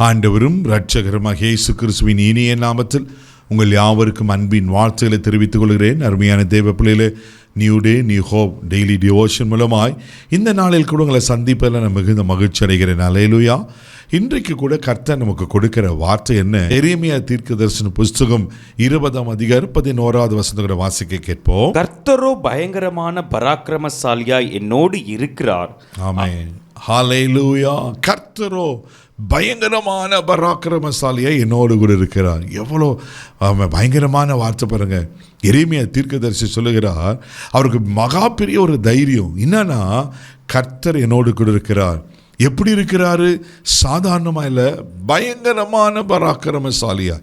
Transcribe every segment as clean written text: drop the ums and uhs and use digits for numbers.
ஆண்டவரும் இரட்சகருமாக இயேசு கிறிஸ்துவின் இனிய நாமத்தில் உங்கள் யாவருக்கும் அன்பின் வாழ்த்துக்களை தெரிவித்துக் கொள்கிறேன். அருமையான தேவ பிள்ளைகளே, new day new hope daily devotion மூலமாய் இந்த நாளில் கூட உங்களை சந்திப்பதில் நான் மிகுந்த மகிழ்ச்சி அடைகிறேன். அல்லேலூயா. இன்றைக்கு கூட கர்த்தர் நமக்கு கொடுக்கிற வார்த்தை என்ன? எரேமியா தீர்க்கதரிசன புஸ்தகம் 20ஆம் அதிகாரம் 11வது வசனத்தை வாசிக்க கேட்போம். கர்த்தரோ பயங்கரமான பராக்கிரமசாலியாய் என்னோடு இருக்கிறார். ஆமென். ஹல்லேலூயா. கர்த்தரோ பயங்கரமான பராக்கிரமசாலியாய் என்னோடு கூட இருக்கிறார். எவ்வளோ பயங்கரமான வார்த்தை பாருங்க. எரேமியா தீர்க்கதரிசி சொல்லுகிறார், அவருக்கு மகா பெரிய ஒரு தைரியம் என்னன்னா, கர்த்தர் என்னோடு கூட இருக்கிறார். எப்படி இருக்கிறாரு? சாதாரணமாக இல்லை, பயங்கரமான பராக்கிரமசாலியா.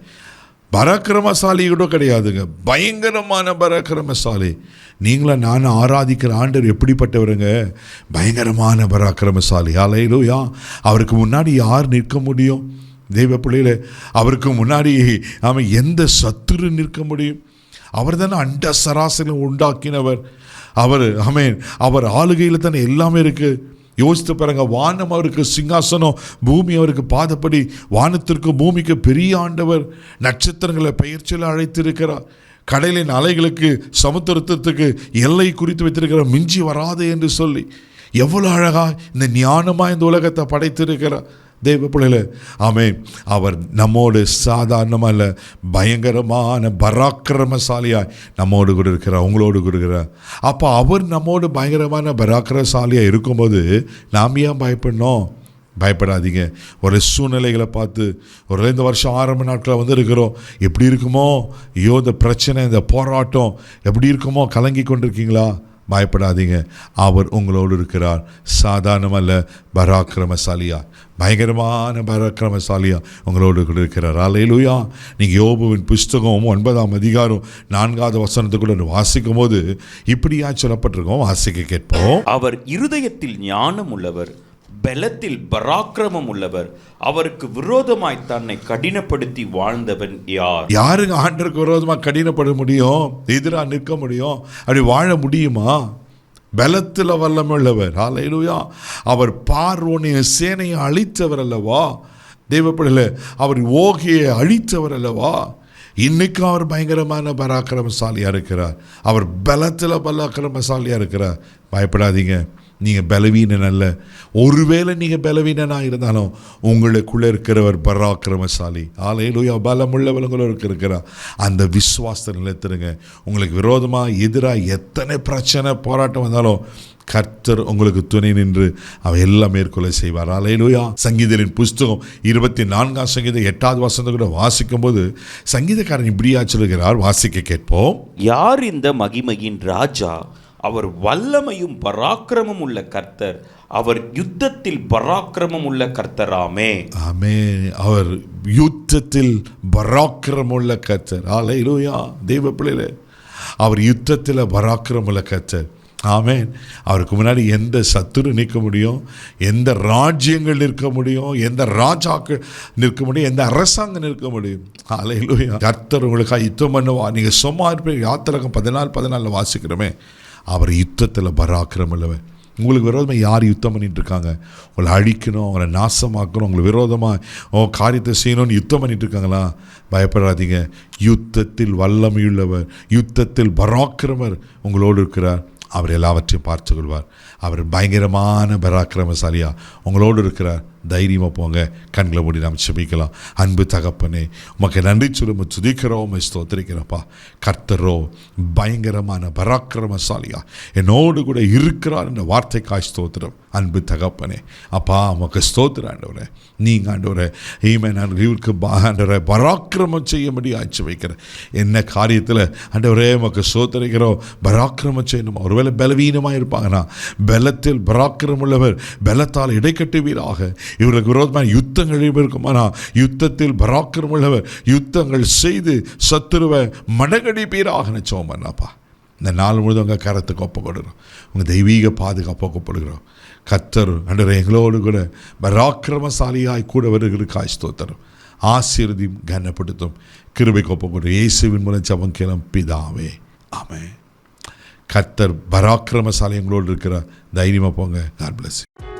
பராக்கிரமசாலி கூட கிடையாதுங்க, பயங்கரமான பராக்கிரமசாலி. நீங்களா நான் ஆராதிக்கிற ஆண்டவர் எப்படிப்பட்டவருங்க? பயங்கரமான பராக்கிரமசாலி. அல்லேலூயா. அவருக்கு முன்னாடி யார் நிற்க முடியும்? தெய்வ பிள்ளைகளே, அவருக்கு முன்னாடி அவன் எந்த சத்துரு நிற்க முடியும்? அவர் தானே அண்ட சராசரி உண்டாக்கினவர். அவர் ஆளுகையில் தானே எல்லாமே இருக்குது. யோசித்து பாருங்க, வானம் அவருக்கு சிங்காசனம், பூமி அவருக்கு பாதப்படி. வானத்திற்கு பூமிக்கு பெரிய ஆண்டவர். நட்சத்திரங்களை பெயர்ச்சியில் அழைத்திருக்கிறார். கடலின் அலைகளுக்கு சமுத்திரத்துக்கு எல்லை குறித்து வைத்திருக்கிறார், மிஞ்சி வராது என்று சொல்லி. எவ்வளோ அழகா இந்த ஞானமாக இந்த உலகத்தை படைத்திருக்கிறார். தேவ பிள்ளைகளே, ஆமென். அவர் நம்மோடு சாதாரணமாக இல்லை, பயங்கரமான பராக்கிரமசாலியாய் நம்மோடு கூட இருக்கிறார், உங்களோடு கூட இருக்கிறார். அப்போ அவர் நம்மோடு பயங்கரமான பராக்கிரமசாலியாக இருக்கும்போது நாம் ஏன் பயப்படணும்? பயப்படாதீங்க. ஒரு சூழ்நிலைகளை பார்த்து ஒரு 2 வருஷம் ஆரம்ப நாட்களில் இருக்கிறோம். எப்படி இருக்குமோ, ஐயோ இந்த பிரச்சனை, இந்த போராட்டம் எப்படி இருக்குமோ கலங்கி கொண்டிருக்கீங்களா? பயப்படாதீங்க. அவர் உங்களோடு இருக்கிறார். சாதாரணமல்ல, பராக்கிரமசாலியா, பயங்கரமான பராக்கிரமசாலியா உங்களோடு கூட இருக்கிறார். அல்லேலூயா. நீங்கள் யோபுவின் புஸ்தகம் 9ஆம் அதிகாரம் 4வது வசனத்துக்குள்ள வாசிக்கும் போது இப்படியா சொல்லப்பட்டிருக்கோம். வாசிக்க கேட்போம். அவர் இருதயத்தில் ஞானம் உள்ளவர், பலத்தில் பராக்கிரமம் உள்ளவர். அவருக்கு விரோதமாய் தன்னை கடினப்படுத்தி வாழ்ந்தவன் யார்? யாருங்க ஆண்டருக்கு விரோதமாக கடினப்பட முடியும்? எதிராக நிற்க முடியும்? அப்படி வாழ முடியுமா? பலத்தில் வல்லமை உள்ளவர். அல்லேலூயா. அவர் பார்வோனின் சேனையை அழித்தவர் அல்லவா? தேவப்படல, அவர் ஓகியை அழித்தவர் அல்லவா? இன்னைக்கு அவர் பயங்கரமான பராக்கிரமசாலியாக இருக்கிறார். அவர் பலத்தில் பராக்கிரமசாலியாக இருக்கிறார். பயப்படாதீங்க. நீங்கள் பலவீனன் அல்ல. ஒருவேளை நீங்கள் பலவீனனாக இருந்தாலும் உங்களுக்குள்ளே இருக்கிறவர் பராக்கிரமசாலி. அல்லேலூயா. பலமுள்ளவர்களுக்கு இருக்கிறார். அந்த விசுவாசத்தை நிலைத்திருங்க. உங்களுக்கு விரோதமாக எதிராக எத்தனை பிரச்சனை போராட்டம் வந்தாலும் கர்த்தர் உங்களுக்கு துணை நின்று அவர் எல்லாம் மேற்கொள்ள செய்வார். அல்லேலூயா. சங்கீதரின் புஸ்தகம் 24ஆம் சங்கீதம் 8வது வசனத்தை கூட வாசிக்கும் போது சங்கீதக்காரன் இப்படியா சொல்லுகிறார். வாசிக்க கேட்போம். யார் இந்த மகிமையின் ராஜா? அவர் வல்லமையும் பராக்கிரமும் உள்ள கர்த்தர். அவர் யுத்தத்தில் பராக்கிரமம் உள்ள கர்த்தராமே. ஆமே. அவர் யுத்தத்தில் பராக்கிரமம் உள்ள கர்த்தர். அல்லேலூயா. தெய்வ பிள்ளைகளே, அவர் யுத்தத்தில் பராக்கிரமம் உள்ள கர்த்தர். ஆமென். அவருக்கு முன்னாடி எந்த சத்துரு நிற்க முடியும்? எந்த ராஜ்யங்கள் நிற்க முடியும்? எந்த ராஜாக்கள் நிற்க முடியும்? எந்த அரசாங்கம் நிற்க முடியும்? அல்லேலூயா. கர்த்தர் உங்களுக்காக யுத்தம் பண்ணுவா. நீங்கள் சும்மா இருப்பீங்க. யாத்திராகமம் 14:14 வாசிக்கிறோமே, அவர் யுத்தத்தில் பராக்கிரமம் உள்ளவர். உங்களுக்கு விரோதமாக யார் யுத்தம் பண்ணிட்டு இருக்காங்க? உங்களை அழிக்கணும், உங்களை நாசமாக்கணும், உங்களை விரோதமாக காரியத்தை செய்யணும்னு யுத்தம் பண்ணிட்டு இருக்காங்களா? பயப்படாதீங்க. யுத்தத்தில் வல்லமையுள்ளவர், யுத்தத்தில் பராக்கிரமர் உங்களோடு இருக்கிறார். அவர் எல்லாவற்றையும் பார்த்து கொள்வார். அவர் பயங்கரமான பராக்கிரமசாலியா உங்களோடு இருக்கிறார். தைரியமாக போங்க. கண்களை மூடி நாம் செபிக்கலாம். அன்பு தகப்பனே, உமக்கு நன்றி சொல்லும் துதிக்கிறோம், ஸ்தோத்திரிக்கிறப்பா. கர்த்தரோ பயங்கரமான பராக்கிரமசாலியா என்னோடு கூட இருக்கிறார் என்ற வார்த்தைக்காய் ஸ்தோத்திரம். அன்பு தகப்பனே, அப்பா உமக்கு ஸ்தோத்திரம் ஆண்டவரே. நீங்கள் ஆண்டவரே இவருக்கு ஆண்டவரை பராக்கிரமம் செய்யும்படி ஆட்சி வைக்கிறேன். என்ன காரியத்தில் ஆண்டவரே உமக்கு ஸ்தோத்திரிக்கிறோம். பராக்கிரமம் செய்யணும். ஒருவேளை பலவீனமாக இருப்பாங்கன்னா, பலத்தில் பராக்கிரமம் உள்ளவர், பலத்தால் இடைக்கட்டுவீராக. இவர்களுக்கு விரோதமான யுத்தங்கள் இருக்குமானா, யுத்தத்தில் பராக்கிரமம் உள்ளவர், யுத்தங்கள் செய்து சத்துருவை மடங்கடிப்பீராக நிச்சயம் பண்ணாப்பா. இந்த நாள் முழுதும் உங்கள் கரத்துக்கு ஒப்பு கொடுக்குறோம். உங்கள் தெய்வீக பாதுகாப்பு ஒப்புக்கொடுக்குறோம். கர்த்தர் ஆண்டவரே எங்களோடு கூட பராக்கிரமசாலியாய் கூட வருகிறதுக்காய் ஸ்தோத்திரம். ஆசீர்வதியும் கனப்படுத்தும். கிருபைக்கு ஒப்பு கொடுக்கிறோம். இயேசுவின் மூலம் ஜெபம் கேளும் பிதாவே. ஆமென். கர்த்தர் பராக்கிரமசாலி எங்களோடு இருக்கிறார். தைரியமாக போங்க. God bless you.